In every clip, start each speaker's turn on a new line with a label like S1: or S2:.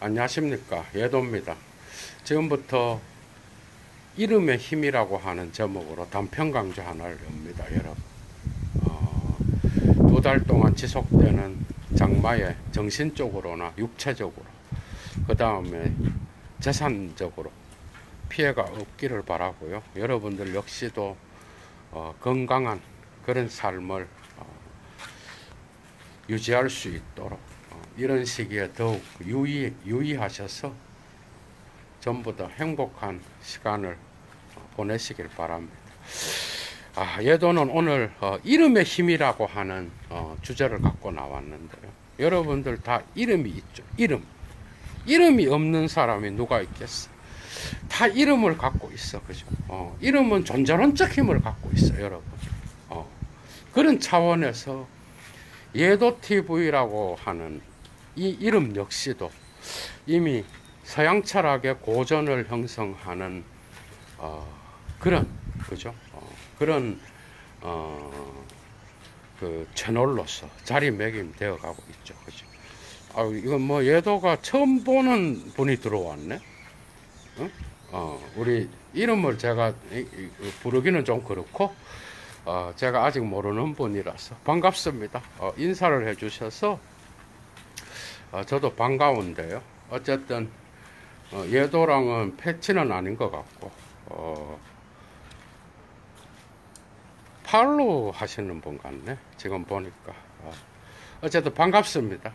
S1: 안녕하십니까, 예도입니다. 지금부터 이름의 힘이라고 하는 제목으로 단편 강좌 하나를 엽니다. 여러분, 2달 동안 지속되는 장마에 정신적으로나 육체적으로, 그 다음에 재산적으로 피해가 없기를 바라고요. 여러분들 역시도 건강한 그런 삶을 유지할 수 있도록 이런 시기에 더욱 유의하셔서 전부 다 행복한 시간을 보내시길 바랍니다. 예도는 오늘 이름의 힘이라고 하는 주제를 갖고 나왔는데요. 여러분들 다 이름이 있죠. 이름이 없는 사람이 누가 있겠어? 다 이름을 갖고 있어, 그죠? 이름은 존재론적 힘을 갖고 있어, 여러분. 그런 차원에서 예도TV라고 하는 이 이름 역시도 이미 서양 철학의 고전을 형성하는 그런, 그죠? 그런 그 채널로서 자리매김되어 가고 있죠, 그죠? 이건 뭐 예도가 처음 보는 분이 들어왔네. 우리 이름을 제가 부르기는 좀 그렇고 제가 아직 모르는 분이라서 반갑습니다. 인사를 해주셔서 저도 반가운데요. 어쨌든 예도랑은 패치는 아닌 것 같고 팔로우 하시는 분 같네, 지금 보니까. 어쨌든 반갑습니다.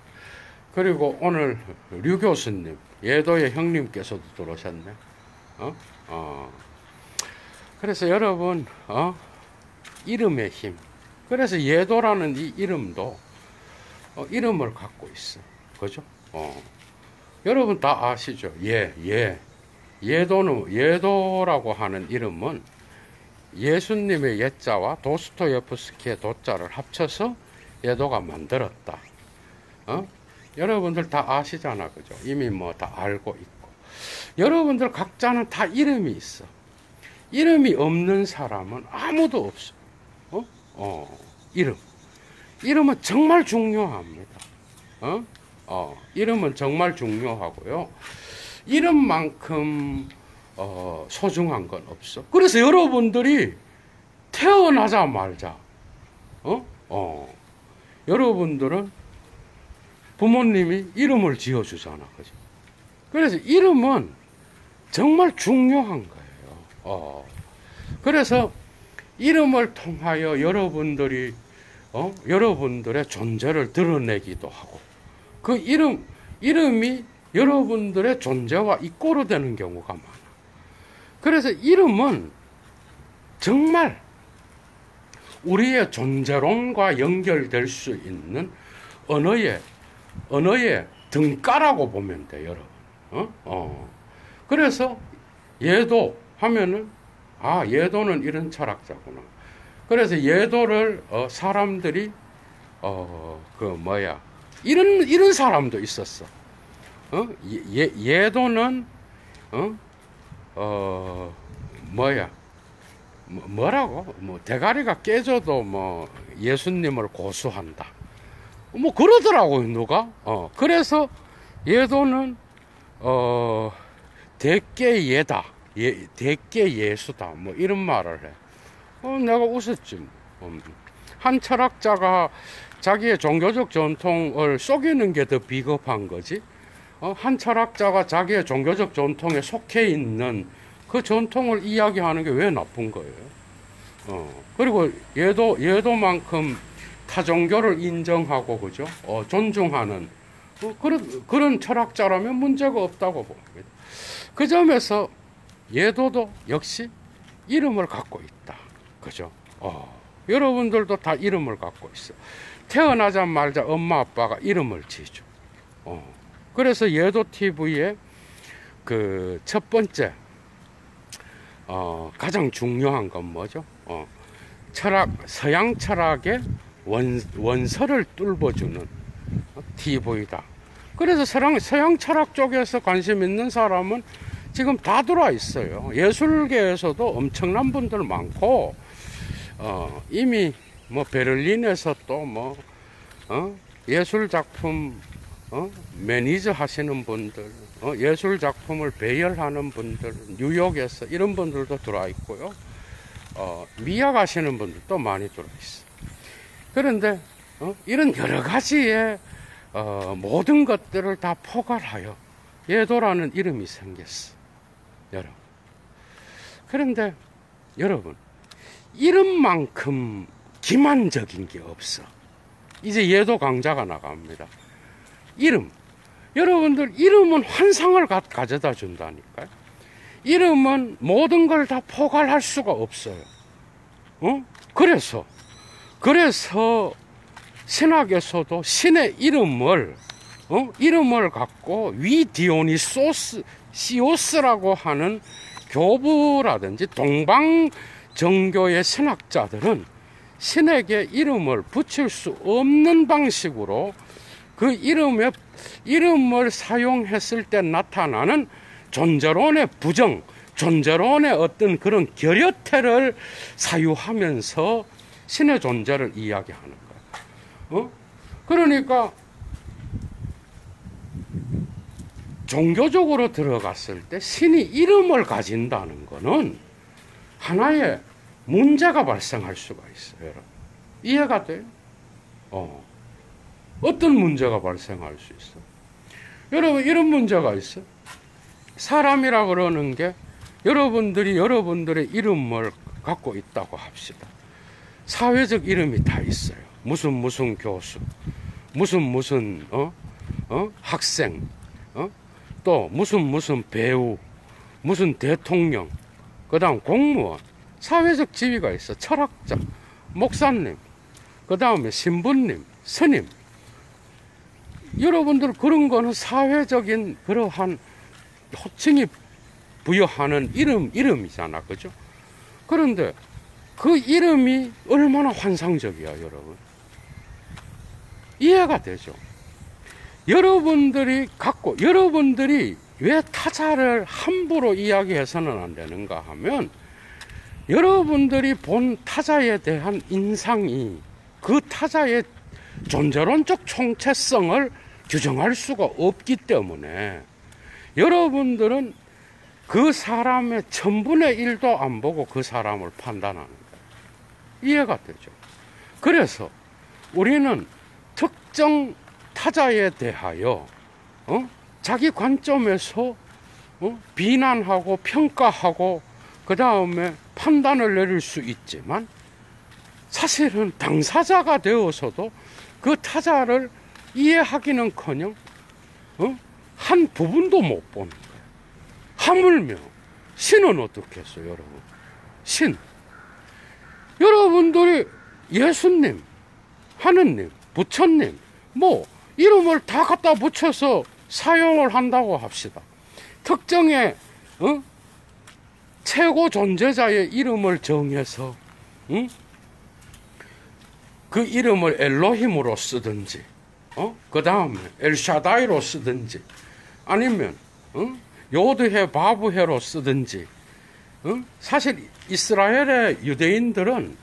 S1: 그리고 오늘 류 교수님, 예도의 형님께서도 들어오셨네. 그래서 여러분, 이름의 힘. 그래서 예도라는 이 이름도 이름을 갖고 있어, 그죠? 여러분 다 아시죠? 예도라고 하는 이름은 예수님의 예자와 도스토예프스키의 도자를 합쳐서 예도가 만들었다. 여러분들 다 아시잖아, 그죠? 이미 뭐 다 알고 있고. 여러분들 각자는 다 이름이 있어. 이름이 없는 사람은 아무도 없어. 이름은 정말 중요합니다. 이름은 정말 중요하고요. 이름만큼 소중한 건 없어. 그래서 여러분들이 태어나자마자 여러분들은 부모님이 이름을 지어주잖아, 그죠? 그래서 이름은 정말 중요한 거예요. 그래서 이름을 통하여 여러분들이 여러분들의 존재를 드러내기도 하고, 그 이름이 여러분들의 존재와 이꼬르 되는 경우가 많아. 그래서 이름은 정말 우리의 존재론과 연결될 수 있는 언어의 등가라고 보면 돼, 여러분. 그래서 예도 하면은 예도는 이런 철학자구나. 그래서 예도를 사람들이 이런 사람도 있었어. 예도는 뭐라고? 대가리가 깨져도 예수님을 고수한다. 그러더라고요, 누가. 그래서 예도는 대깨예다. 대깨예수다. 이런 말을 해. 내가 웃었지. 한 철학자가 자기의 종교적 전통을 속이는 게 더 비겁한 거지. 한 철학자가 자기의 종교적 전통에 속해 있는 그 전통을 이야기하는 게 왜 나쁜 거예요? 그리고 예도만큼 타 종교를 인정하고, 그죠? 존중하는 그런 철학자라면 문제가 없다고 봅니다. 그 점에서 예도도 역시 이름을 갖고 있다, 그죠? 여러분들도 다 이름을 갖고 있어. 태어나자마자 엄마 아빠가 이름을 지죠. 그래서 예도TV의 그 첫 번째 가장 중요한 건 뭐죠? 서양 철학의 원서를 뚫어주는 TV다. 그래서 서양 철학 쪽에서 관심 있는 사람은 지금 다 들어와 있어요. 예술계에서도 엄청난 분들 많고, 이미 베를린에서 또 예술 작품 매니저 하시는 분들, 예술 작품을 배열하는 분들, 뉴욕에서 이런 분들도 들어와 있고요. 미학 하시는 분들도 많이 들어와 있어. 그런데 이런 여러 가지의 모든 것들을 다 포괄하여 예도라는 이름이 생겼어, 여러분. 그런데 여러분, 이름만큼 기만적인 게 없어. 이제 예도 강좌가 나갑니다. 이름, 여러분들, 이름은 환상을 가져다 준다니까요. 이름은 모든 걸 다 포괄할 수가 없어요. 그래서 신학에서도 신의 이름을 갖고 위디오니소스라고 하는 교부라든지 동방 정교의 신학자들은 신에게 이름을 붙일 수 없는 방식으로 그 이름을 사용했을 때 나타나는 존재론의 부정, 존재론의 어떤 그런 결여태를 사유하면서 신의 존재를 이야기하는 거예요. 그러니까 종교적으로 들어갔을 때 신이 이름을 가진다는 것은 하나의 문제가 발생할 수가 있어요, 여러분. 이해가 돼요? 어떤 문제가 발생할 수 있어? 여러분, 이런 문제가 있어. 사람이라 그러는 게 여러분들이 여러분들의 이름을 갖고 있다고 합시다. 사회적 이름이 다 있어요. 무슨 교수, 무슨 학생, 또 무슨 배우, 무슨 대통령, 그 다음 공무원, 사회적 지위가 있어. 철학자, 목사님, 그 다음에 신부님, 스님. 여러분들 그런 거는 사회적인 그러한 호칭이 부여하는 이름이잖아. 그죠? 그런데 그 이름이 얼마나 환상적이야, 여러분. 이해가 되죠? 여러분들이 왜 타자를 함부로 이야기해서는 안 되는가 하면, 여러분들이 본 타자에 대한 인상이 그 타자의 존재론적 총체성을 규정할 수가 없기 때문에 여러분들은 그 사람의 1000분의 1도 안 보고 그 사람을 판단하는 거예요. 이해가 되죠? 그래서 우리는 특정 타자에 대하여 자기 관점에서 비난하고 평가하고 그 다음에 판단을 내릴 수 있지만, 사실은 당사자가 되어서도 그 타자를 이해하기는커녕 한 부분도 못 보는 거예요. 하물며 신은 어떻게 했어요, 여러분? 신, 여러분들이 예수님, 하느님, 부처님 뭐 이름을 다 갖다 붙여서 사용을 한다고 합시다. 특정의 최고 존재자의 이름을 정해서 그 이름을 엘로힘으로 쓰든지, 그 다음에 엘샤다이로 쓰든지, 아니면 요드해 바브해로 쓰든지. 사실 이스라엘의 유대인들은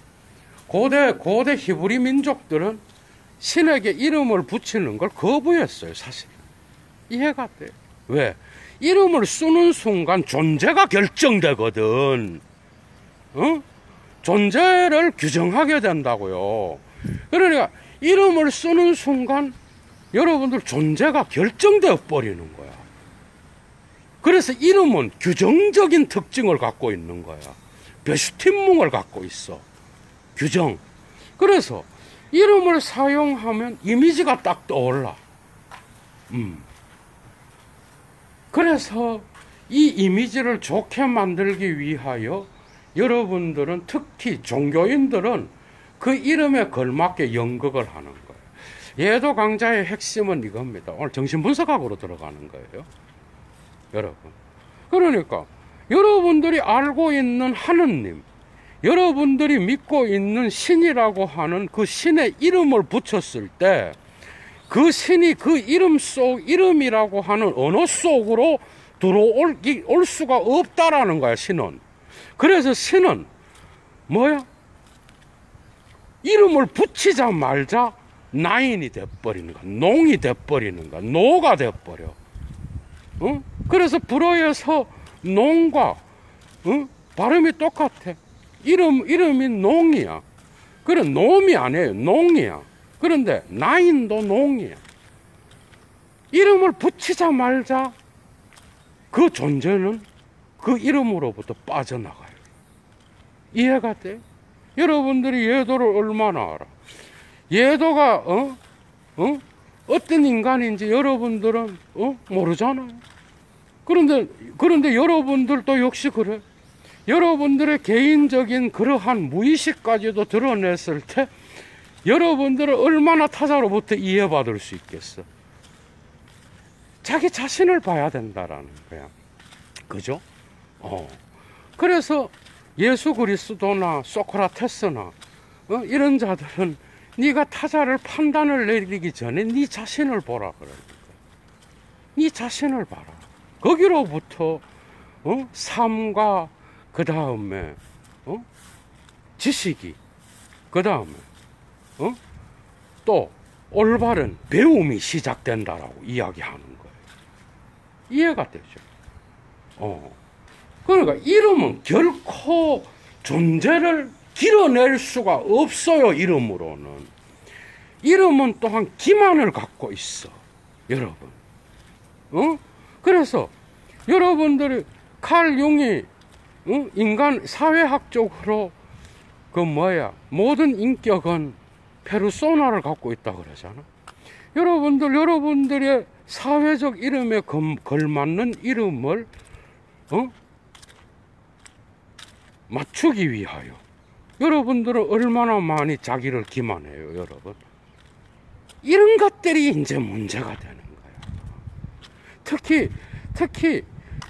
S1: 고대 히브리 민족들은 신에게 이름을 붙이는 걸 거부했어요, 사실. 이해가 돼요? 왜? 이름을 쓰는 순간 존재가 결정되거든. 존재를 규정하게 된다고요. 그러니까 이름을 쓰는 순간 여러분들 존재가 결정되어 버리는 거야. 그래서 이름은 규정적인 특징을 갖고 있는 거야. 베슈틴뭉을 갖고 있어. 규정. 그래서 이름을 사용하면 이미지가 딱 떠올라. 그래서 이 이미지를 좋게 만들기 위하여 여러분들은, 특히 종교인들은 그 이름에 걸맞게 연극을 하는 거예요. 예도 강좌의 핵심은 이겁니다. 오늘 정신분석학으로 들어가는 거예요, 여러분. 그러니까 여러분들이 알고 있는 하느님, 여러분들이 믿고 있는 신이라고 하는 그 신의 이름을 붙였을 때 그 신이 그 이름이라고 하는 언어 속으로 들어올 수가 없다라는 거야, 신은. 그래서 신은 뭐야? 이름을 붙이자 말자 나인이 돼버리는 거야. 농이 돼버리는 거야. 노가 돼버려. 그래서 불어에서 농과 발음이 똑같아. 이름이 농이야. 그래, 놈이 아니에요. 농이야. 그런데 나인도 농이야. 이름을 붙이자 말자 그 존재는 그 이름으로부터 빠져나가요. 이해가 돼? 여러분들이 예도를 얼마나 알아? 예도가 어떤 인간인지 여러분들은 모르잖아요. 그런데 여러분들도 역시 그래. 여러분들의 개인적인 그러한 무의식까지도 드러냈을 때 여러분들은 얼마나 타자로부터 이해받을 수 있겠어? 자기 자신을 봐야 된다라는 거야. 그죠? 그래서 예수 그리스도나 소크라테스나 이런 자들은 네가 타자를 판단을 내리기 전에 네 자신을 보라 그러니까. 네 자신을 봐라. 거기로부터 삶과 그 다음에 지식이 그 다음에 또 올바른 배움이 시작된다라고 이야기하는 거예요. 이해가 되죠? 그러니까 이름은 결코 존재를 길어낼 수가 없어요. 이름으로는. 이름은 또한 기만을 갖고 있어. 여러분. 그래서 여러분들이 칼 융이 인간 사회학적으로 모든 인격은 페르소나를 갖고 있다 그러잖아. 여러분들의 사회적 이름에 걸맞는 이름을 맞추기 위하여 여러분들은 얼마나 많이 자기를 기만해요, 여러분. 이런 것들이 이제 문제가 되는 거야. 특히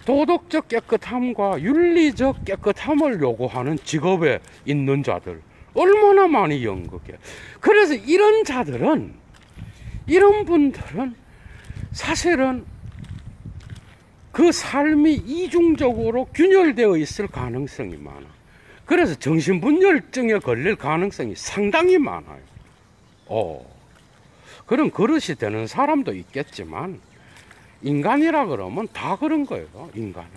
S1: 도덕적 깨끗함과 윤리적 깨끗함을 요구하는 직업에 있는 자들 얼마나 많이 연극해. 그래서 이런 분들은 사실은 그 삶이 이중적으로 균열되어 있을 가능성이 많아. 그래서 정신분열증에 걸릴 가능성이 상당히 많아요. 그런 그릇이 되는 사람도 있겠지만 인간이라 그러면 다 그런 거예요. 인간은.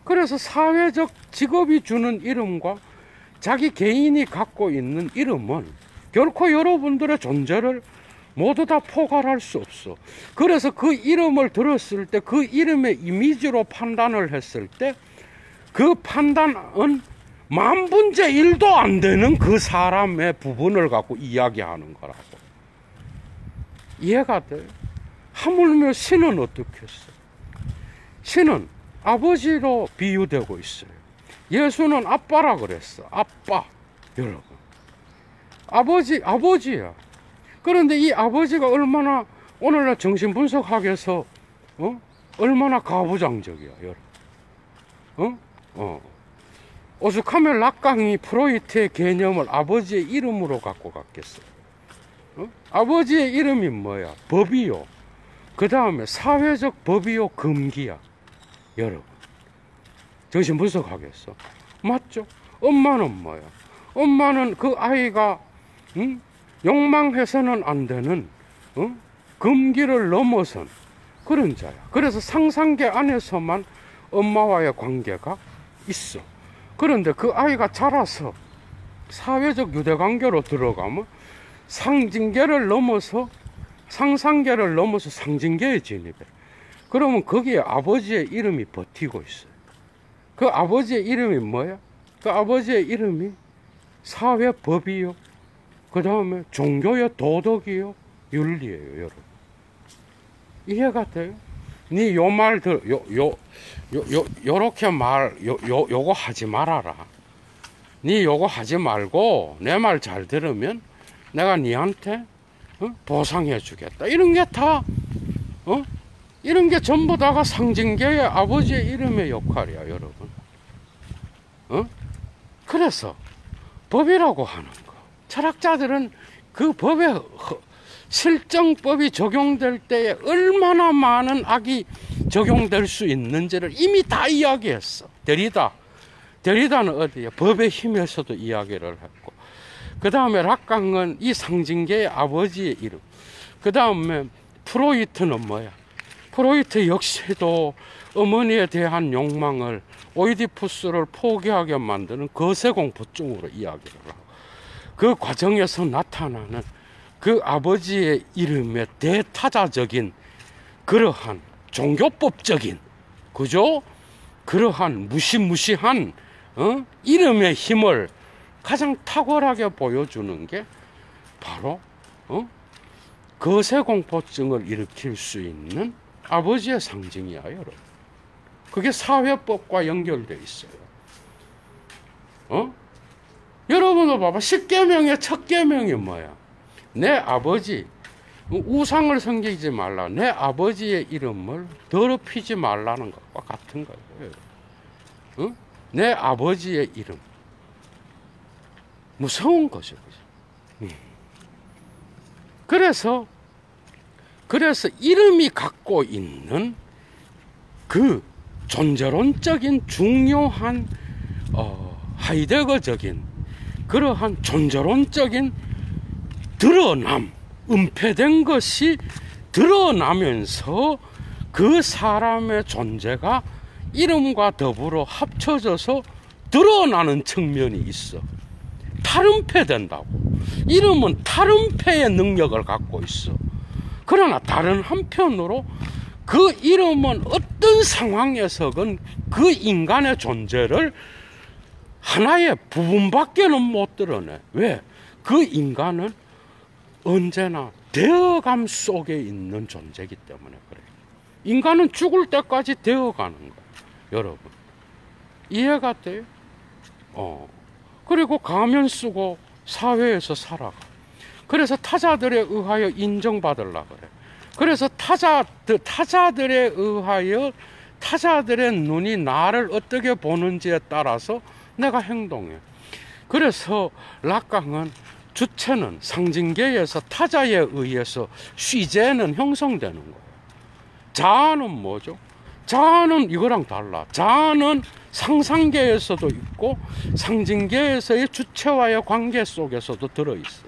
S1: 그래서 사회적 직업이 주는 이름과 자기 개인이 갖고 있는 이름은 결코 여러분들의 존재를 모두 다 포괄할 수 없어. 그래서 그 이름을 들었을 때 그 이름의 이미지로 판단을 했을 때 그 판단은 만분의 1도 안 되는 그 사람의 부분을 갖고 이야기하는 거라고. 이해가 돼요? 하물며 신은 어떻게 했어? 신은 아버지로 비유되고 있어요. 예수는 아빠라 그랬어. 아빠. 여러분. 아버지야. 그런데 이 아버지가 얼마나 오늘날 정신분석학에서 얼마나 가부장적이야, 여러분. 오죽하면 락강이 프로이트의 개념을 아버지의 이름으로 갖고 갔겠어요. 아버지의 이름이 뭐야? 법이요. 그 다음에 사회적 법이요, 금기야. 여러분. 정신분석하겠어. 맞죠? 엄마는 뭐야? 엄마는 그 아이가 욕망해서는 안 되는 금기를 넘어선 그런 자야. 그래서 상상계 안에서만 엄마와의 관계가 있어. 그런데 그 아이가 자라서 사회적 유대관계로 들어가면 상징계를 넘어서 상상계를 넘어서 상징계에 진입해. 그러면 거기에 아버지의 이름이 버티고 있어요. 그 아버지의 이름이 뭐야? 그 아버지의 이름이 사회법이요. 그 다음에 종교의 도덕이요. 윤리예요, 여러분. 이해가 돼요? 니 요 말 요렇게 요거 하지 말아라. 니 요거 하지 말고 내 말 잘 들으면 내가 니한테 보상해 주겠다. 이런 게 다 이런 게 전부 다가 상징계의 아버지의 이름의 역할이야, 여러분. 그래서 법이라고 하는 거. 철학자들은 그 법의 실정법이 적용될 때에 얼마나 많은 악이 적용될 수 있는지를 이미 다 이야기했어. 데리다는 어디에 법의 힘에서도 이야기를 했고, 그 다음에 락강은 이 상징계의 아버지의 이름. 그 다음에 프로이트는 뭐야? 프로이트 역시도 어머니에 대한 욕망을 오이디푸스를 포기하게 만드는 거세공포증으로 이야기를 하고, 그 과정에서 나타나는 그 아버지의 이름의 대타자적인 그러한 종교법적인, 그죠? 그러한 무시무시한 이름의 힘을 가장 탁월하게 보여주는 게 바로 거세공포증을 일으킬 수 있는 아버지의 상징이야, 여러분. 그게 사회법과 연결되어 있어요. 여러분도 봐봐. 10계명의 첫 계명이 뭐야? 내 아버지, 우상을 섬기지 말라. 내 아버지의 이름을 더럽히지 말라는 것과 같은 거예요. 내 아버지의 이름. 무서운 거죠. 그래서 이름이 갖고 있는 그 존재론적인 중요한 하이데거적인 그러한 존재론적인 드러남, 은폐된 것이 드러나면서 그 사람의 존재가 이름과 더불어 합쳐져서 드러나는 측면이 있어. 탈은폐된다고. 이름은 탈은폐의 능력을 갖고 있어. 그러나 다른 한편으로 그 이름은 어떤 상황에서건 그 인간의 존재를 하나의 부분밖에는 못 드러내. 왜? 그 인간은 언제나 되어감 속에 있는 존재이기 때문에 그래. 인간은 죽을 때까지 되어가는 거야, 여러분. 이해가 돼요? 그리고 가면 쓰고 사회에서 살아가. 그래서 타자들에 의하여 인정받으려고 그래. 그래서 타자들에 의하여 타자들의 눈이 나를 어떻게 보는지에 따라서 내가 행동해. 그래서 락강은 주체는 상징계에서 타자에 의해서 쉬제는 형성되는 거예요. 자아는 뭐죠? 자아는 이거랑 달라. 자아는 상상계에서도 있고 상징계에서의 주체와의 관계 속에서도 들어있어.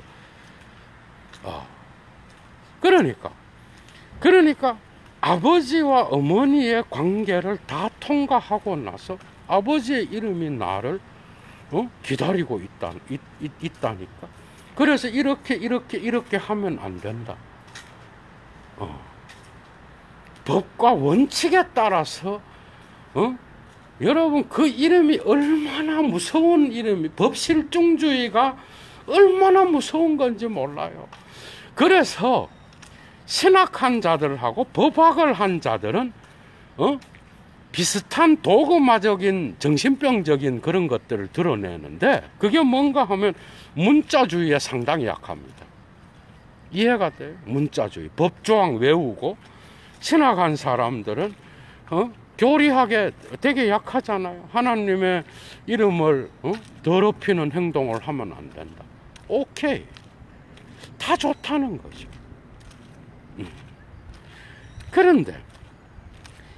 S1: 그러니까 아버지와 어머니의 관계를 다 통과하고 나서 아버지의 이름이 나를 기다리고 있다니까. 그래서 이렇게 하면 안 된다. 법과 원칙에 따라서 여러분 그 이름이 얼마나 무서운 이름이, 법실중주의가 얼마나 무서운 건지 몰라요. 그래서 신학한 자들하고 법학을 한 자들은 비슷한 도그마적인 정신병적인 그런 것들을 드러내는데, 그게 뭔가 하면 문자주의에 상당히 약합니다. 이해가 돼요? 문자주의. 법조항 외우고 신학한 사람들은 교리학에 되게 약하잖아요. 하나님의 이름을 더럽히는 행동을 하면 안 된다. 오케이. 다 좋다는 거죠. 그런데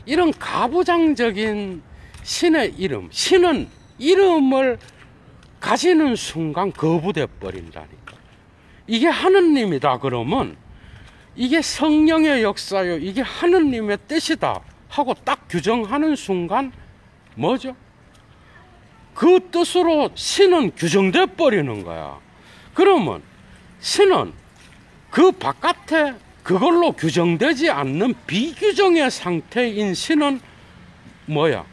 S1: 이런 가부장적인 신의 이름, 신은 이름을 가지는 순간 거부돼 버린다니까. 이게 하느님이다 그러면 이게 성령의 역사요, 이게 하느님의 뜻이다 하고 딱 규정하는 순간 뭐죠? 그 뜻으로 신은 규정돼 버리는 거야. 그러면 신은 그 바깥에 그걸로 규정되지 않는 비규정의 상태인 신은 뭐야?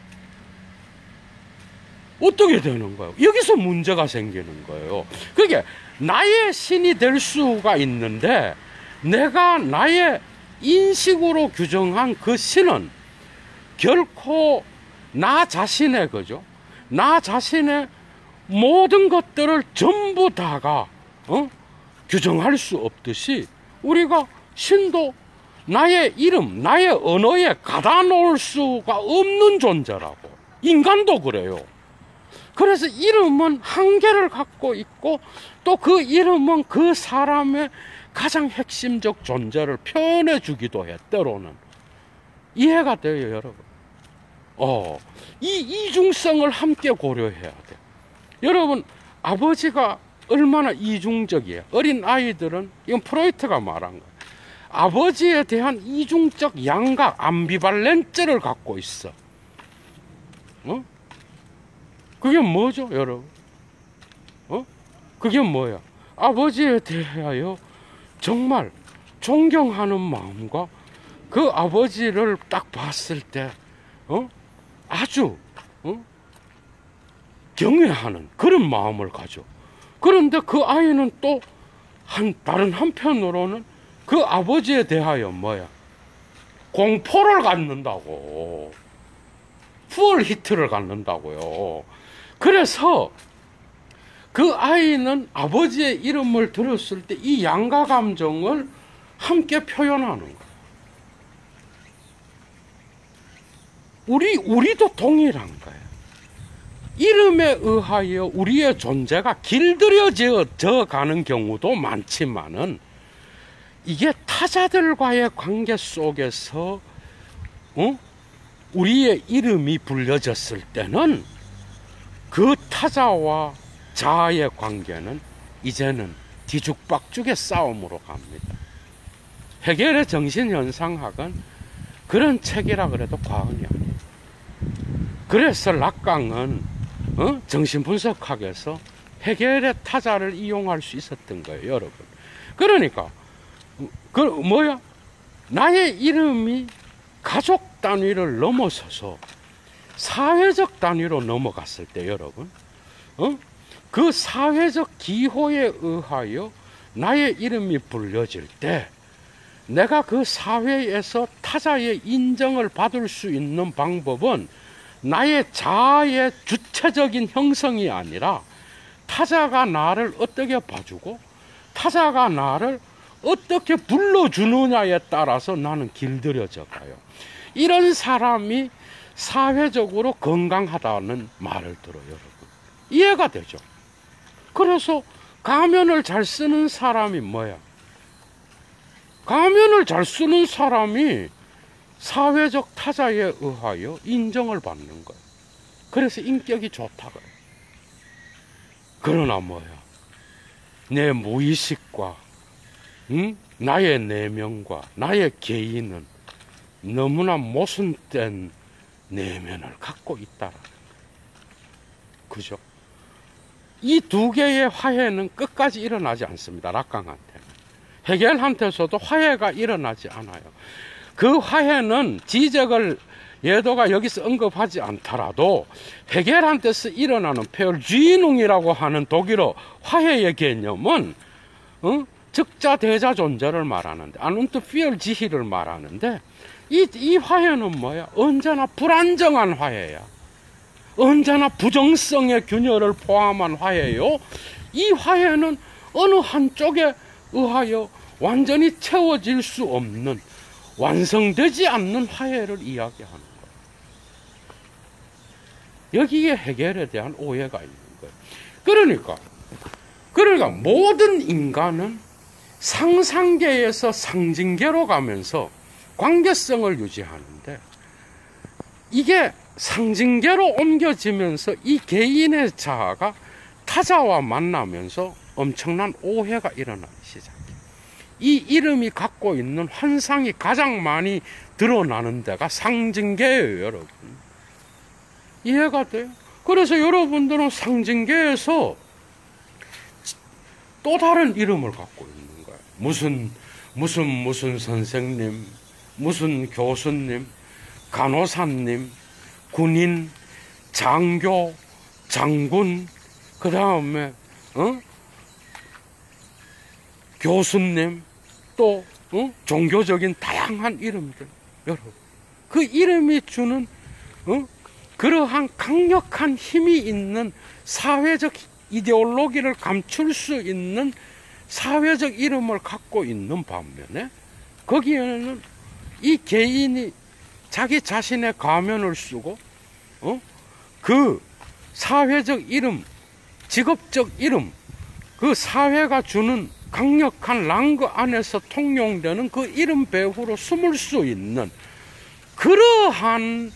S1: 어떻게 되는 거예요? 여기서 문제가 생기는 거예요. 그게 나의 신이 될 수가 있는데, 내가 나의 인식으로 규정한 그 신은 결코 나 자신의, 그죠? 나 자신의 모든 것들을 전부 다가 규정할 수 없듯이, 우리가 신도 나의 이름, 나의 언어에 가다 놓을 수가 없는 존재라고. 인간도 그래요. 그래서 이름은 한계를 갖고 있고, 또 그 이름은 그 사람의 가장 핵심적 존재를 표현해 주기도 해, 때로는. 이해가 돼요, 여러분? 이 이중성을 함께 고려해야 돼. 여러분, 아버지가 얼마나 이중적이에요. 어린 아이들은, 이건 프로이트가 말한 거예요. 아버지에 대한 이중적 양각, 암비발렌트를 갖고 있어. 그게 뭐죠, 여러분? 그게 뭐야? 아버지에 대하여 정말 존경하는 마음과 그 아버지를 딱 봤을 때, 아주, 경외하는 그런 마음을 가져. 그런데 그 아이는 또 다른 한편으로는 그 아버지에 대하여 뭐야? 공포를 갖는다고. 푸얼 히트를 갖는다고요. 그래서 그 아이는 아버지의 이름을 들었을 때 이 양가 감정을 함께 표현하는 거예요. 우리도 동일한 거예요. 이름에 의하여 우리의 존재가 길들여져 가는 경우도 많지만은, 이게 타자들과의 관계 속에서 우리의 이름이 불려졌을 때는 그 타자와 자아의 관계는 이제는 뒤죽박죽의 싸움으로 갑니다. 헤겔의 정신현상학은 그런 책이라 그래도 과언이 아니에요. 그래서 락강은 정신분석학에서 헤겔의 타자를 이용할 수 있었던 거예요, 여러분. 그러니까 나의 이름이 가족 단위를 넘어서서 사회적 단위로 넘어갔을 때, 여러분, 그 사회적 기호에 의하여 나의 이름이 불려질 때, 내가 그 사회에서 타자의 인정을 받을 수 있는 방법은 나의 자아의 주체적인 형성이 아니라 타자가 나를 어떻게 봐주고 타자가 나를 어떻게 불러주느냐에 따라서 나는 길들여져 가요. 이런 사람이 사회적으로 건강하다는 말을 들어요, 여러분. 이해가 되죠? 그래서 가면을 잘 쓰는 사람이 뭐야? 가면을 잘 쓰는 사람이 사회적 타자에 의하여 인정을 받는 거예요. 그래서 인격이 좋다고요. 그러나 뭐야? 내 무의식과 나의 내면과 나의 개인은 너무나 모순된 내면을 갖고 있다라는 거예요. 그죠? 이 두 개의 화해는 끝까지 일어나지 않습니다. 락강한테는. 헤겔한테서도 화해가 일어나지 않아요. 그 화해는 지적을 예도가 여기서 언급하지 않더라도 헤겔한테서 일어나는 페얼쥐능이라고 하는 독일어 화해의 개념은 적자 대자 존재를 말하는데, 안운트 피얼지히를 말하는데, 이 화해는 뭐야? 언제나 불안정한 화해야. 언제나 부정성의 균열을 포함한 화해요. 이 화해는 어느 한쪽에 의하여 완전히 채워질 수 없는, 완성되지 않는 화해를 이야기하는 거예요. 여기에 헤겔에 대한 오해가 있는 거예요. 그러니까 모든 인간은 상상계에서 상징계로 가면서 관계성을 유지하는데, 이게 상징계로 옮겨지면서 이 개인의 자아가 타자와 만나면서 엄청난 오해가 일어나기 시작해요. 이 이름이 갖고 있는 환상이 가장 많이 드러나는 데가 상징계예요, 여러분. 이해가 돼요? 그래서 여러분들은 상징계에서 또 다른 이름을 갖고 있는 거예요. 무슨 선생님, 무슨 교수님, 간호사님, 군인, 장교, 장군, 그 다음에 교수님, 또 종교적인 다양한 이름들, 여러분. 그 이름이 주는 그러한 강력한 힘이 있는 사회적 이데올로기를 감출 수 있는 사회적 이름을 갖고 있는 반면에, 거기에는 이 개인이 자기 자신의 가면을 쓰고 그 사회적 이름, 직업적 이름, 그 사회가 주는 강력한 랑그 안에서 통용되는 그 이름 배후로 숨을 수 있는 그러한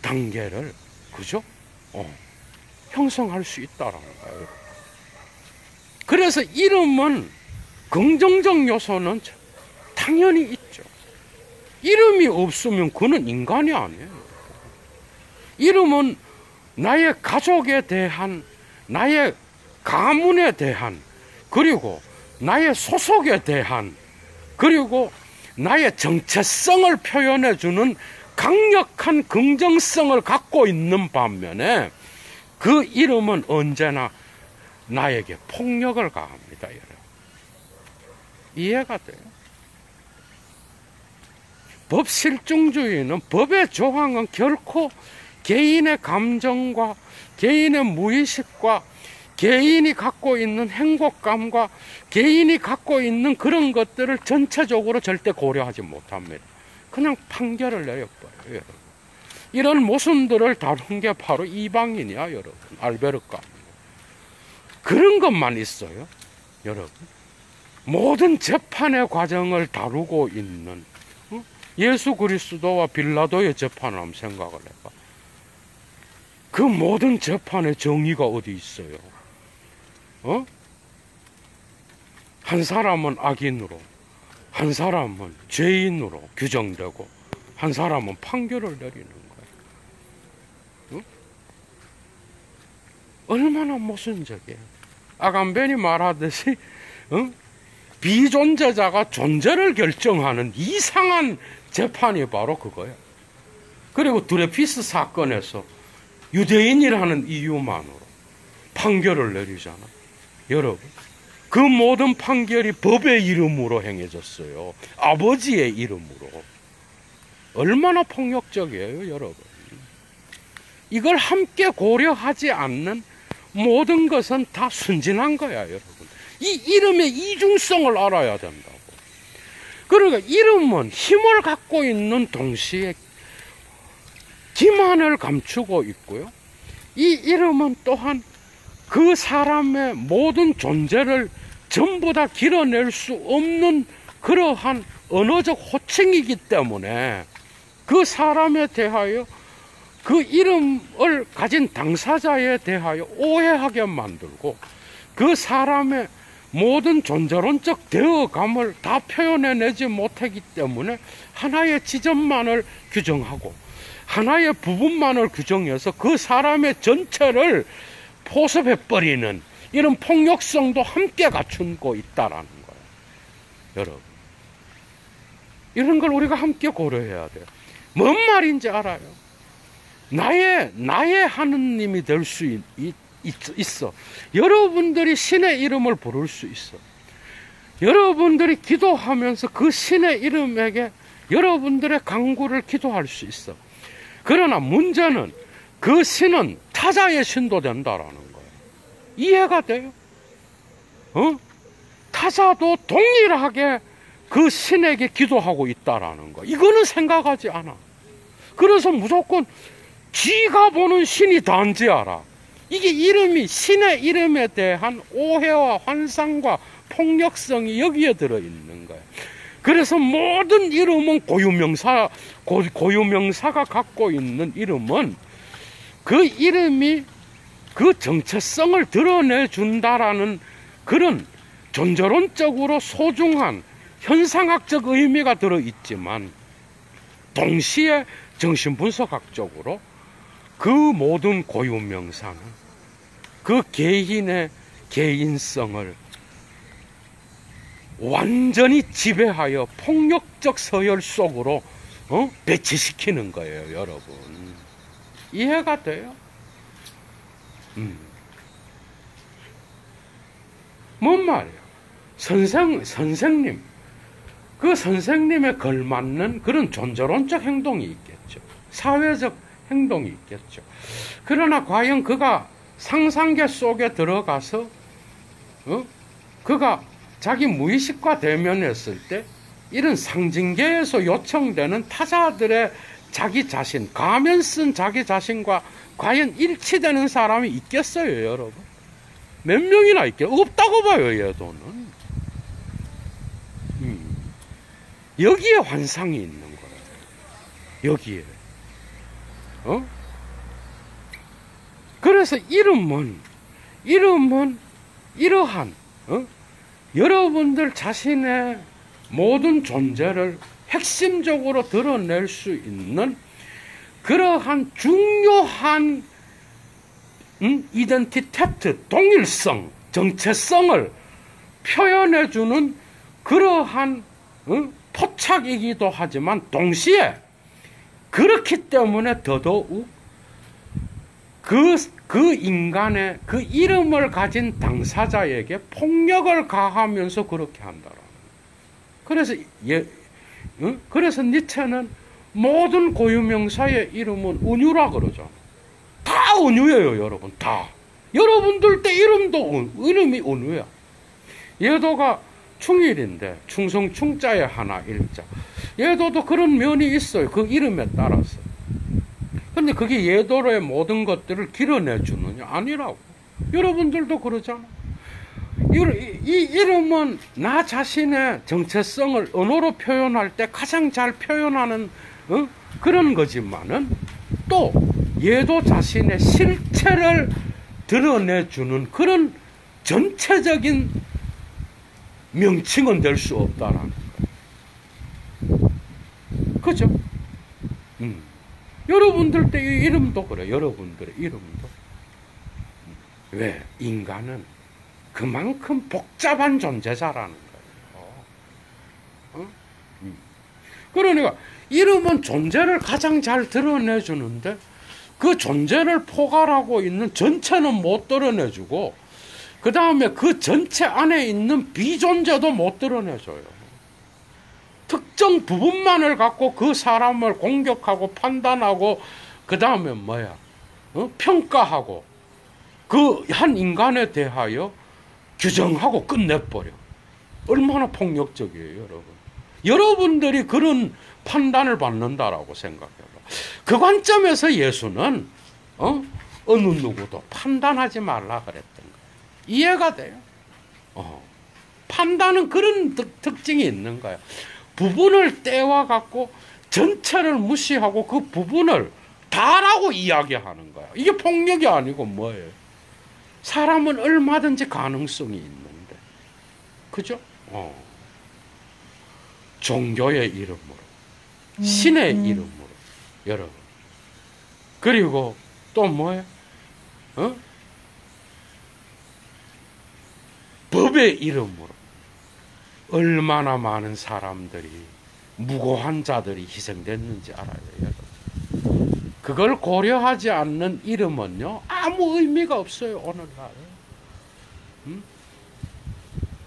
S1: 단계를, 그죠? 형성할 수 있다라는 거예요. 그래서 이름은 긍정적 요소는 당연히 있죠. 이름이 없으면 그는 인간이 아니에요. 이름은 나의 가족에 대한, 나의 가문에 대한, 그리고 나의 소속에 대한, 그리고 나의 정체성을 표현해주는 강력한 긍정성을 갖고 있는 반면에 그 이름은 언제나 나에게 폭력을 가합니다. 여러분. 이해가 돼요? 법실중주의는, 법의 조항은 결코 개인의 감정과 개인의 무의식과 개인이 갖고 있는 행복감과 개인이 갖고 있는 그런 것들을 전체적으로 절대 고려하지 못합니다. 그냥 판결을 내려버려요, 여러분. 이런 모순들을 다룬 게 바로 이방인이야, 여러분. 알베르 까뮈. 그런 것만 있어요, 여러분. 모든 재판의 과정을 다루고 있는 예수 그리스도와 빌라도의 재판을 한번 생각을 해봐. 그 모든 재판의 정의가 어디 있어요? 한 사람은 악인으로, 한 사람은 죄인으로 규정되고, 한 사람은 판결을 내리는 거예요. 얼마나 모순적이에요. 아간벤이 말하듯이 비존재자가 존재를 결정하는 이상한 재판이 바로 그거예요. 그리고 드레피스 사건에서 유대인이라는 이유만으로 판결을 내리잖아. 여러분, 그 모든 판결이 법의 이름으로 행해졌어요. 아버지의 이름으로. 얼마나 폭력적이에요, 여러분. 이걸 함께 고려하지 않는 모든 것은 다 순진한 거야, 여러분. 이 이름의 이중성을 알아야 된다고. 그러니까 이름은 힘을 갖고 있는 동시에 기만을 감추고 있고요. 이 이름은 또한 그 사람의 모든 존재를 전부 다 길어낼 수 없는 그러한 언어적 호칭이기 때문에 그 사람에 대하여, 그 이름을 가진 당사자에 대하여 오해하게 만들고, 그 사람의 모든 존재론적 되어감을 다 표현해내지 못하기 때문에 하나의 지점만을 규정하고 하나의 부분만을 규정해서 그 사람의 전체를 포섭해버리는 이런 폭력성도 함께 갖추고 있다라는 거예요. 여러분, 이런 걸 우리가 함께 고려해야 돼요. 뭔 말인지 알아요? 나의 하느님이 될 수 있어. 여러분들이 신의 이름을 부를 수 있어. 여러분들이 기도하면서 그 신의 이름에게 여러분들의 간구를 기도할 수 있어. 그러나 문제는 그 신은 타자의 신도 된다라는 거예요. 이해가 돼요? 타자도 동일하게 그 신에게 기도하고 있다라는 거. 이거는 생각하지 않아. 그래서 무조건 쥐가 보는 신이 단지하라. 이게 이름이, 신의 이름에 대한 오해와 환상과 폭력성이 여기에 들어있는 거예요. 그래서 모든 이름은 고유명사가 갖고 있는 이름은 그 이름이 그 정체성을 드러내준다라는 그런 존재론적으로 소중한 현상학적 의미가 들어있지만, 동시에 정신분석학적으로 그 모든 고유명사는 그 개인의 개인성을 완전히 지배하여 폭력적 서열 속으로 배치시키는 거예요, 여러분. 이해가 돼요? 뭔 말이에요? 선생님, 그 선생님에 걸맞는 그런 존재론적 행동이 있겠죠. 사회적 행동이 있겠죠. 그러나 과연 그가 상상계 속에 들어가서 그가 자기 무의식과 대면했을 때 이런 상징계에서 요청되는 타자들의 자기 자신, 가면 쓴 자기 자신과 과연 일치되는 사람이 있겠어요, 여러분? 몇 명이나 있겠어요? 없다고 봐요, 얘도는. 여기에 환상이 있는 거예요. 여기에. 그래서 이름은 이러한 어? 여러분들 자신의 모든 존재를 핵심적으로 드러낼 수 있는 그러한 중요한 이덴티테트, 동일성, 정체성을 표현해주는 그러한 포착이기도 하지만 동시에 그렇기 때문에 더더욱 그 인간의 그 이름을 가진 당사자에게 폭력을 가하면서 그렇게 한다라는 거예요. 그래서 니체는 모든 고유명사의 이름은 은유라 그러죠. 다 은유예요, 여러분. 다. 여러분들 때 이름도 이름이 은유야. 예도가 충일인데 충성 충자에 하나 일자. 예도도 그런 면이 있어요. 그 이름에 따라서. 근데 그게 예도로의 모든 것들을 길어내주느냐? 아니라고. 여러분들도 그러잖아. 이 이름은 나 자신의 정체성을 언어로 표현할 때 가장 잘 표현하는 그런 거지만은 또 예도 자신의 실체를 드러내주는 그런 전체적인 명칭은 될 수 없다라는 거예요. 그죠? 여러분들 때 이름도 그래. 여러분들의 이름도. 왜? 인간은 그만큼 복잡한 존재자라는 거예요. 그러니까 이름은 존재를 가장 잘 드러내주는데 그 존재를 포괄하고 있는 전체는 못 드러내주고 그 다음에 그 전체 안에 있는 비존재도 못 드러내줘요. 특정 부분만을 갖고 그 사람을 공격하고 판단하고 그 다음에 뭐야? 평가하고 그 한 인간에 대하여 규정하고 끝내버려. 얼마나 폭력적이에요, 여러분. 여러분들이 그런 판단을 받는다라고 생각해봐. 그 관점에서 예수는 어느 누구도 판단하지 말라 그랬던 거예요. 이해가 돼요? 판단은 그런 특징이 있는 거예요. 부분을 떼와 갖고 전체를 무시하고 그 부분을 다라고 이야기하는 거야. 이게 폭력이 아니고 뭐예요? 사람은 얼마든지 가능성이 있는데, 그죠? 종교의 이름으로, 신의 이름으로, 여러분. 그리고 또 뭐예요? 법의 이름으로. 얼마나 많은 사람들이, 무고한 자들이 희생됐는지 알아요, 여러분. 그걸 고려하지 않는 이름은요, 아무 의미가 없어요, 오늘날.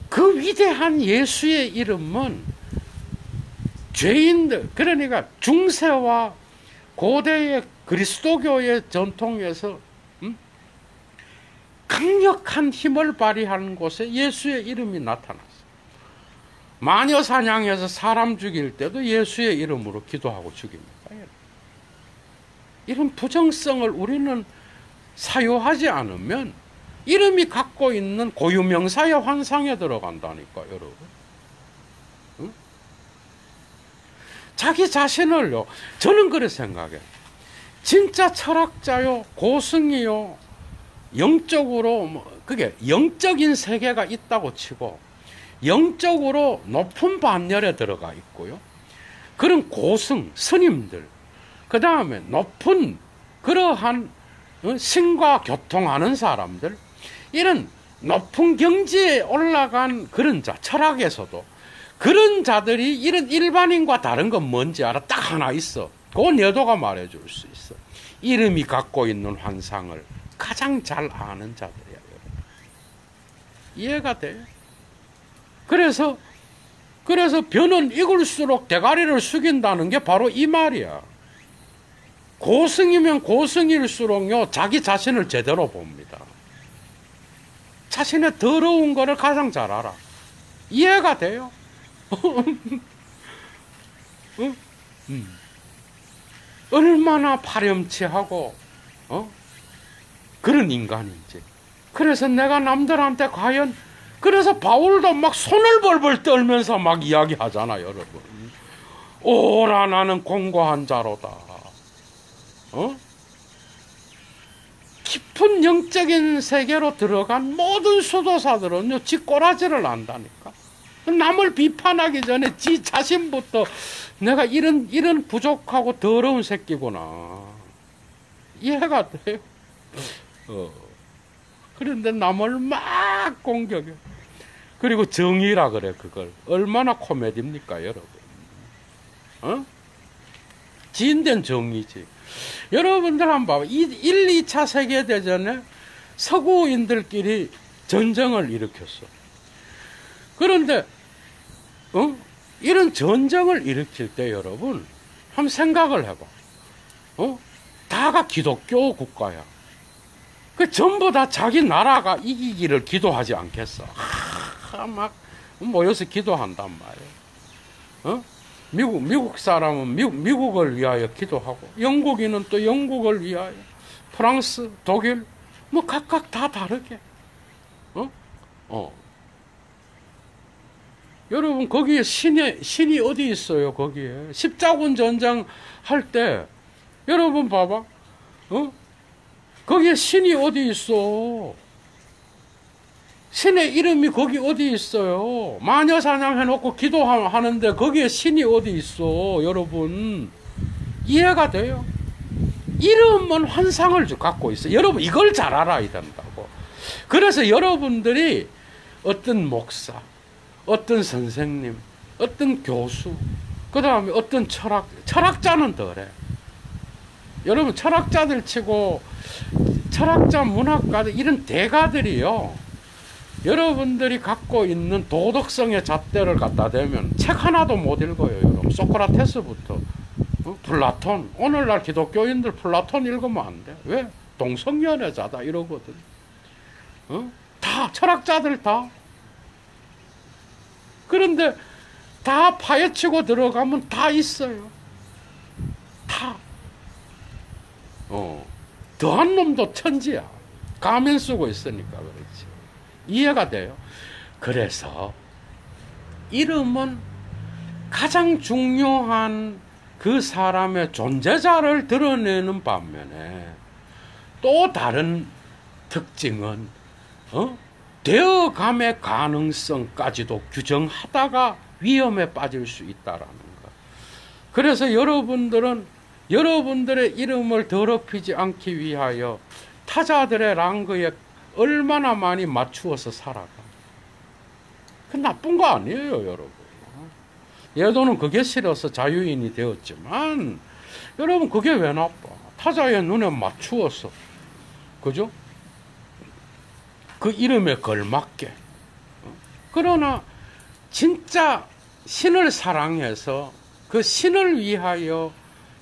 S1: 그 위대한 예수의 이름은 죄인들, 그러니까 중세와 고대의 그리스도교의 전통에서 강력한 힘을 발휘하는 곳에 예수의 이름이 나타났어요. 마녀 사냥에서 사람 죽일 때도 예수의 이름으로 기도하고 죽입니다. 이런 부정성을 우리는 사유하지 않으면 이름이 갖고 있는 고유명사의 환상에 들어간다니까, 여러분. 자기 자신을요, 저는 그렇게 생각해요. 진짜 철학자요, 고승이요, 영적으로, 그게 영적인 세계가 있다고 치고, 영적으로 높은 반열에 들어가 있고요. 그런 고승, 스님들, 그 다음에 높은 그러한 신과 교통하는 사람들, 이런 높은 경지에 올라간 그런 자, 철학에서도 그런 자들이 이런 일반인과 다른 건 뭔지 알아? 딱 하나 있어. 그건 예도가 말해줄 수 있어. 이름이 갖고 있는 환상을 가장 잘 아는 자들이야, 여러분. 이해가 돼요? 그래서 변은 익을수록 대가리를 숙인다는 게 바로 이 말이야. 고승이면 고승일수록요, 자기 자신을 제대로 봅니다. 자신의 더러운 거를 가장 잘 알아. 이해가 돼요? 얼마나 파렴치하고 그런 인간인지. 그래서 내가 남들한테 과연, 그래서 바울도 막 손을 벌벌 떨면서 막 이야기하잖아, 여러분. 오라, 나는 공고한 자로다. 깊은 영적인 세계로 들어간 모든 수도사들은요, 지 꼬라지를 안다니까. 남을 비판하기 전에 지 자신부터 내가 이런 부족하고 더러운 새끼구나. 이해가 돼요. 그런데 남을 막 공격해. 그리고 정의라 그래, 그걸. 얼마나 코미디입니까, 여러분. 진된 정의지. 여러분들 한번 봐봐. 1, 2차 세계대전에 서구인들끼리 전쟁을 일으켰어. 그런데, 이런 전쟁을 일으킬 때 여러분, 한번 생각을 해봐. 다가 기독교 국가야. 그 전부 다 자기 나라가 이기기를 기도하지 않겠어. 막 모여서 기도한단 말이야. 미국 사람은 미국을 위하여 기도하고, 영국인은 또 영국을 위하여, 프랑스, 독일, 뭐 각각 다 다르게. 여러분, 거기에 신이 어디 있어요, 거기에. 십자군 전쟁 할 때, 여러분 봐봐. 거기에 신이 어디 있어? 신의 이름이 거기 어디 있어요? 마녀 사냥해놓고 기도하는데 거기에 신이 어디 있어? 여러분, 이해가 돼요? 이름은 환상을 갖고 있어요. 여러분, 이걸 잘 알아야 된다고. 그래서 여러분들이 어떤 목사, 어떤 선생님, 어떤 교수, 그 다음에 어떤 철학자는 덜해. 여러분, 철학자들 치고, 철학자, 문학가들, 이런 대가들이요, 여러분들이 갖고 있는 도덕성의 잣대를 갖다 대면 책 하나도 못 읽어요, 여러분. 소크라테스부터 플라톤. 오늘날 기독교인들 플라톤 읽으면 안 돼. 왜? 동성연애자다 이러거든. 다 철학자들 다. 그런데 다 파헤치고 들어가면 다 있어요. 다. 더한 놈도 천지야. 가면 쓰고 있으니까 그렇지. 이해가 돼요? 그래서 이름은 가장 중요한 그 사람의 존재자를 드러내는 반면에 또 다른 특징은 되어감의 가능성까지도 규정하다가 위험에 빠질 수 있다라는 것. 그래서 여러분들은 여러분들의 이름을 더럽히지 않기 위하여 타자들의 랑그에 얼마나 많이 맞추어서 살아가. 그 나쁜 거 아니에요, 여러분. 예도는 그게 싫어서 자유인이 되었지만, 여러분, 그게 왜 나빠? 타자의 눈에 맞추어서, 그죠? 그 이름에 걸맞게. 그러나, 진짜 신을 사랑해서 그 신을 위하여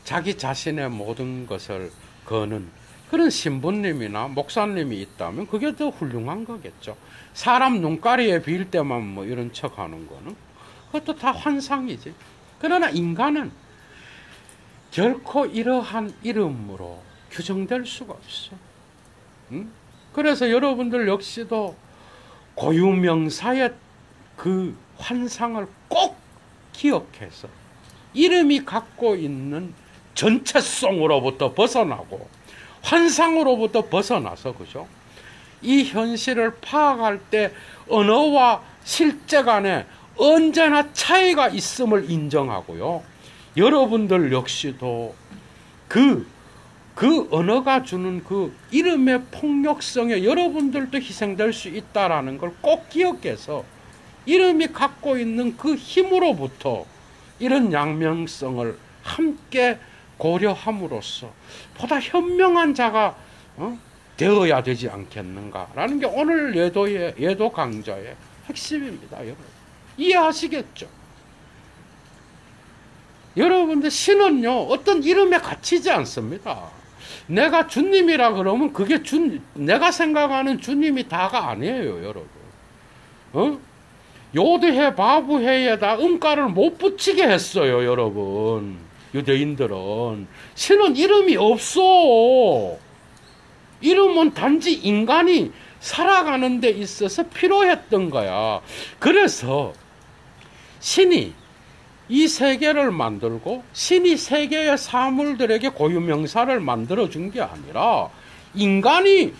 S1: 자기 자신의 모든 것을 거는 그런 신부님이나 목사님이 있다면 그게 더 훌륭한 거겠죠. 사람 눈가리에 빌 때만 뭐 이런 척 하는 거는 그것도 다 환상이지. 그러나 인간은 결코 이러한 이름으로 규정될 수가 없어. 그래서 여러분들 역시도 고유명사의 그 환상을 꼭 기억해서 이름이 갖고 있는 전체성으로부터 벗어나고 환상으로부터 벗어나서, 그죠? 이 현실을 파악할 때 언어와 실제 간에 언제나 차이가 있음을 인정하고요. 여러분들 역시도 그 언어가 주는 그 이름의 폭력성에 여러분들도 희생될 수 있다라는 걸 꼭 기억해서 이름이 갖고 있는 그 힘으로부터 이런 양명성을 함께 고려함으로써 보다 현명한 자가 되어야 되지 않겠는가라는 게 오늘 예도 강좌의 핵심입니다, 여러분. 이해하시겠죠? 여러분들 신은요, 어떤 이름에 갇히지 않습니다. 내가 주님이라 그러면 그게 내가 생각하는 주님이 다가 아니에요, 여러분. 요드해 바브해에다 음가를 못 붙이게 했어요, 여러분. 유대인들은. 신은 이름이 없어. 이름은 단지 인간이 살아가는 데 있어서 필요했던 거야. 그래서 신이 이 세계를 만들고 신이 세계의 사물들에게 고유명사를 만들어준 게 아니라 인간이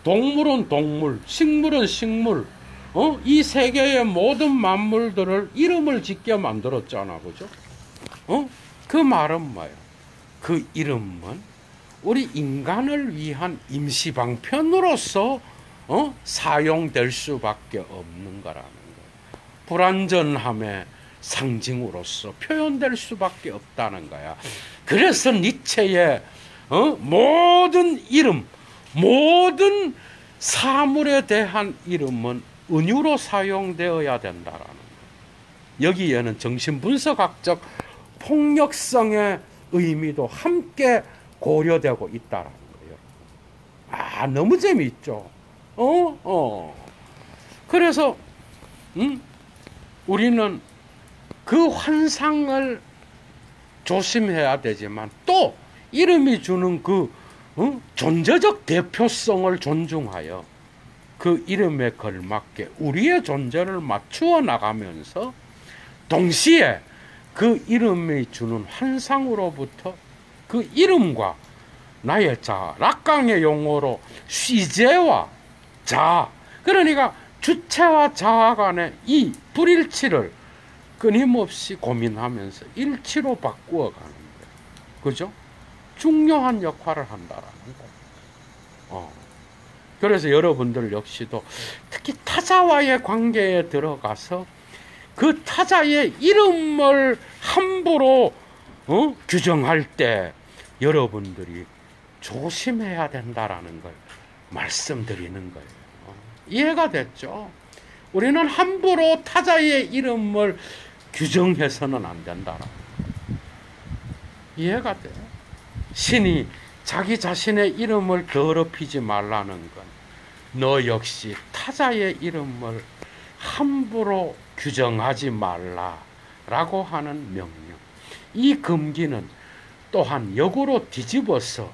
S1: 동물은 동물, 식물은 식물, 이 세계의 모든 만물들을 이름을 짓게 만들었잖아, 그죠? 그 말은 뭐예요? 그 이름은 우리 인간을 위한 임시방편으로서 사용될 수밖에 없는 거라는 거예요. 불완전함의 상징으로서 표현될 수밖에 없다는 거야. 그래서 니체의 모든 이름, 모든 사물에 대한 이름은 은유로 사용되어야 된다라는 거예요. 여기에는 정신분석학적 폭력성의 의미도 함께 고려되고 있다라는 거예요. 아, 너무 재미있죠. 그래서 우리는 그 환상을 조심해야 되지만 또 이름이 주는 그 존재적 대표성을 존중하여 그 이름에 걸맞게 우리의 존재를 맞추어 나가면서 동시에 그 이름이 주는 환상으로부터 그 이름과 나의 자아, 락강의 용어로 시제와 자아, 그러니까 주체와 자아 간의 이 불일치를 끊임없이 고민하면서 일치로 바꾸어 가는 거예요. 그죠? 중요한 역할을 한다라는 거예요. 그래서 여러분들 역시도 특히 타자와의 관계에 들어가서 그 타자의 이름을 함부로 규정할 때 여러분들이 조심해야 된다라는 걸 말씀드리는 거예요. 이해가 됐죠? 우리는 함부로 타자의 이름을 규정해서는 안 된다라는 거예요. 이해가 돼요? 신이 자기 자신의 이름을 더럽히지 말라는 건 너 역시 타자의 이름을 함부로 규정하지 말라라고 하는 명령. 이 금기는 또한 역으로 뒤집어서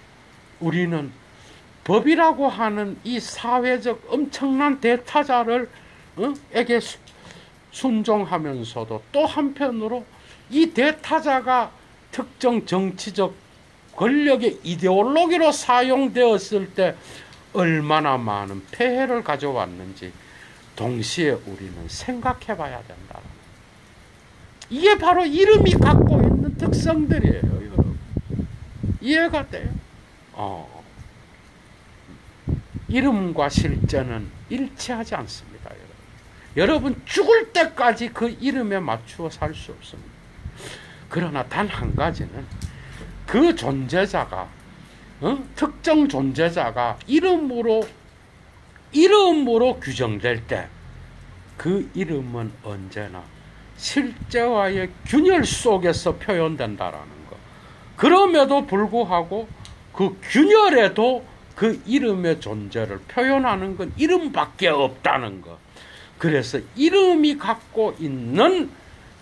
S1: 우리는 법이라고 하는 이 사회적 엄청난 대타자를 에게 순종하면서도 또 한편으로 이 대타자가 특정 정치적 권력의 이데올로기로 사용되었을 때 얼마나 많은 폐해를 가져왔는지 동시에 우리는 생각해 봐야 된다. 이게 바로 이름이 갖고 있는 특성들이에요, 여러분. 이해가 돼요? 이름과 실제는 일치하지 않습니다, 여러분. 여러분 죽을 때까지 그 이름에 맞추어 살 수 없습니다. 그러나 단 한 가지는 그 존재자가 특정 존재자가 이름으로 규정될 때 그 이름은 언제나 실제와의 균열 속에서 표현된다라는 것. 그럼에도 불구하고 그 균열에도 그 이름의 존재를 표현하는 건 이름밖에 없다는 것. 그래서 이름이 갖고 있는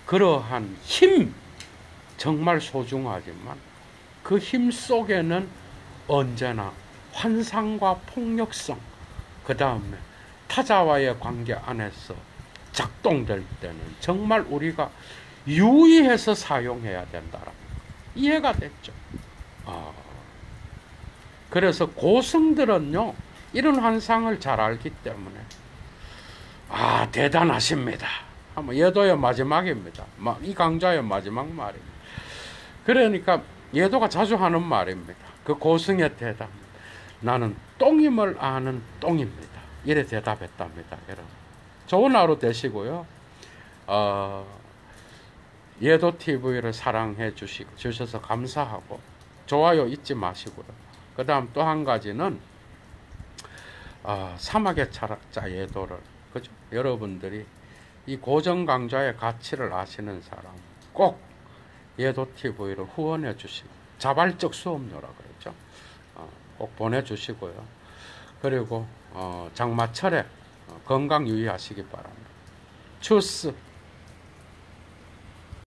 S1: 그러한 힘, 정말 소중하지만 그 힘 속에는 언제나 환상과 폭력성, 그 다음에 타자와의 관계 안에서 작동될 때는 정말 우리가 유의해서 사용해야 된다라는 거. 이해가 됐죠? 그래서 고승들은요, 이런 환상을 잘 알기 때문에 대단하십니다. 예도의 마지막입니다. 이 강좌의 마지막 말입니다. 그러니까 예도가 자주 하는 말입니다. 그 고승의 대답. 나는 똥임을 아는 똥입니다. 이래 대답했답니다, 여러분. 좋은 하루 되시고요. 예도 TV를 사랑해 주셔서 감사하고 좋아요 잊지 마시고요. 그 다음 또 한 가지는 사막의 철학자 예도를, 그죠? 여러분들이 이 고정 강좌의 가치를 아시는 사람 꼭 예도 TV를 후원해 주시고, 자발적 수업료라 그랬죠. 꼭 보내주시고요. 그리고 장마철에 건강 유의하시기 바랍니다. 추스.